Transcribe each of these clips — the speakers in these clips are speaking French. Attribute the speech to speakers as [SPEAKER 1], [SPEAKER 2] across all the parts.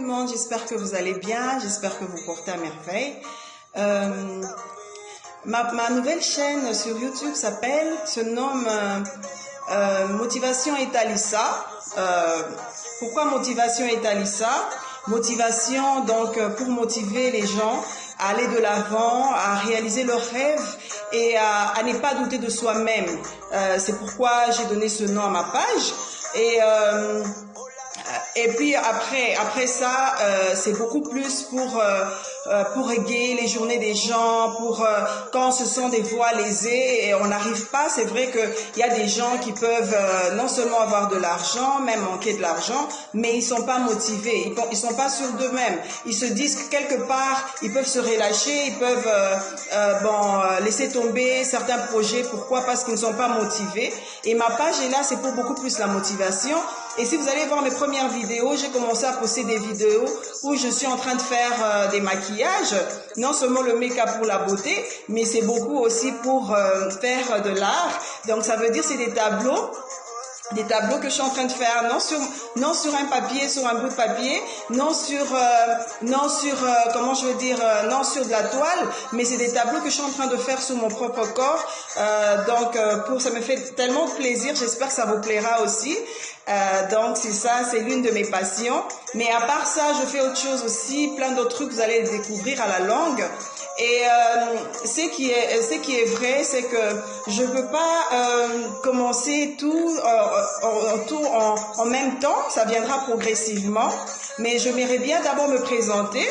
[SPEAKER 1] monde, j'espère que vous allez bien, j'espère que vous portez à merveille. Ma nouvelle chaîne sur YouTube se nomme Motivation et Talissa. Pourquoi Motivation et Talissa? Motivation donc pour motiver les gens à aller de l'avant, à réaliser leurs rêves et à ne pas douter de soi-même. C'est pourquoi j'ai donné ce nom à ma page. Et puis après ça, c'est beaucoup plus pour égayer les journées des gens, pour quand ce sont des voies lésées et on n'arrive pas. C'est vrai qu'il y a des gens qui peuvent non seulement avoir de l'argent, même manquer de l'argent, mais ils sont pas motivés, ils sont pas sûrs d'eux-mêmes. Ils se disent que quelque part ils peuvent se relâcher, ils peuvent laisser tomber certains projets. Pourquoi? Parce qu'ils ne sont pas motivés. Et ma page est là, c'est pour beaucoup plus la motivation. Et si vous allez voir mes premières vidéos, j'ai commencé à poster des vidéos où je suis en train de faire des maquillages, non seulement le make-up pour la beauté, mais c'est beaucoup aussi pour faire de l'art. Donc ça veut dire c'est des tableaux que je suis en train de faire, non sur un papier, sur un bout de papier, non sur de la toile, mais c'est des tableaux que je suis en train de faire sur mon propre corps. Ça me fait tellement de plaisir, j'espère que ça vous plaira aussi. Donc c'est ça, c'est l'une de mes passions. Mais à part ça, je fais autre chose aussi, plein d'autres trucs, vous allez les découvrir à la longue. Et ce qui est vrai, c'est que je ne peux pas commencer tout en même temps, ça viendra progressivement. Mais je m'aimerais bien d'abord me présenter.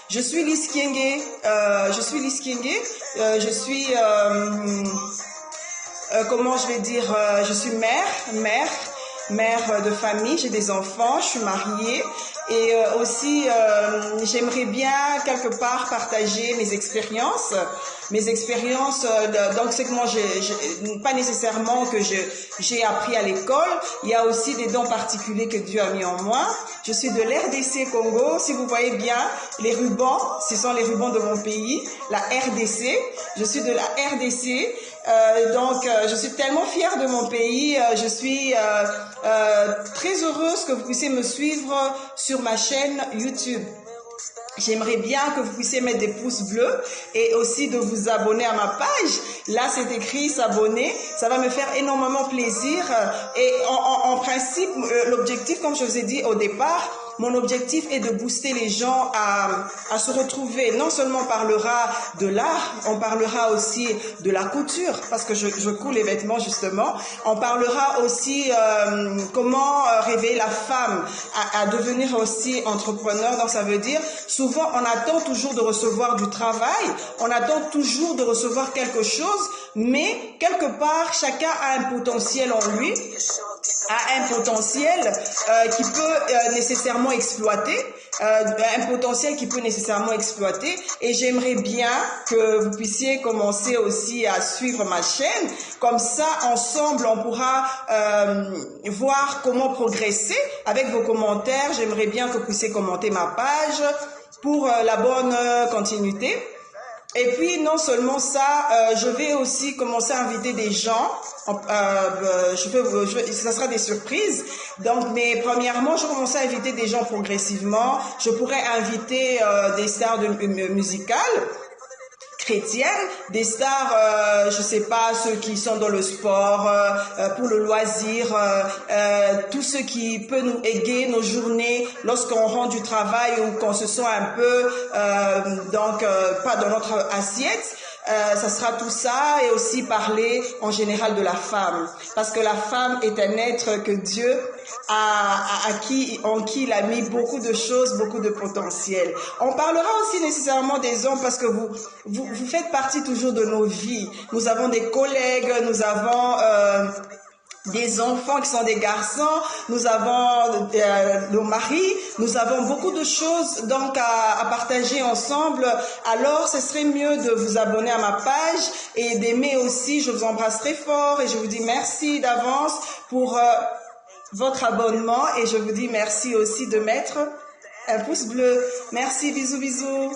[SPEAKER 1] Je suis Lys Kienge, je suis mère de famille, j'ai des enfants, je suis mariée et aussi j'aimerais bien quelque part partager mes expériences, donc c'est que moi pas nécessairement que j'ai appris à l'école, il y a aussi des dons particuliers que Dieu a mis en moi. Je suis de l'RDC Congo, si vous voyez bien les rubans, ce sont les rubans de mon pays, la RDC, je suis de la RDC. Je suis tellement fière de mon pays, je suis très heureuse que vous puissiez me suivre sur ma chaîne YouTube. J'aimerais bien que vous puissiez mettre des pouces bleus et aussi de vous abonner à ma page. Là, c'est écrit s'abonner. Ça va me faire énormément plaisir. Et en principe, l'objectif, comme je vous ai dit au départ, mon objectif est de booster les gens à se retrouver. Non seulement on parlera de l'art, on parlera aussi de la couture, parce que je couds les vêtements justement. On parlera aussi comment réveiller la femme à devenir aussi entrepreneur. Donc ça veut dire, souvent on attend toujours de recevoir du travail, on attend toujours de recevoir quelque chose, mais quelque part chacun a un potentiel en lui, a un potentiel qui peut nécessairement exploiter, et j'aimerais bien que vous puissiez commencer aussi à suivre ma chaîne. Comme ça, ensemble, on pourra voir comment progresser avec vos commentaires. J'aimerais bien que vous puissiez commenter ma page pour la bonne continuité. Et puis, non seulement ça, je vais aussi commencer à inviter des gens. Ça sera des surprises. Donc, mais premièrement, je vais commencer à inviter des gens progressivement. Je pourrais inviter des stars musicales chrétiennes, des stars, je sais pas, ceux qui sont dans le sport, pour le loisir, tout ce qui peut nous égayer nos journées lorsqu'on rentre du travail ou qu'on se sent un peu, pas dans notre assiette. Ça sera tout ça et aussi parler en général de la femme, parce que la femme est un être que Dieu en qui il a mis beaucoup de choses, beaucoup de potentiel. On parlera aussi nécessairement des hommes parce que vous faites partie toujours de nos vies. Nous avons des collègues, nous avons des enfants qui sont des garçons, nous avons nos maris, nous avons beaucoup de choses donc à partager ensemble. Alors ce serait mieux de vous abonner à ma page et d'aimer aussi. Je vous embrasse très fort et je vous dis merci d'avance pour votre abonnement et je vous dis merci aussi de mettre un pouce bleu. Merci, bisous, bisous.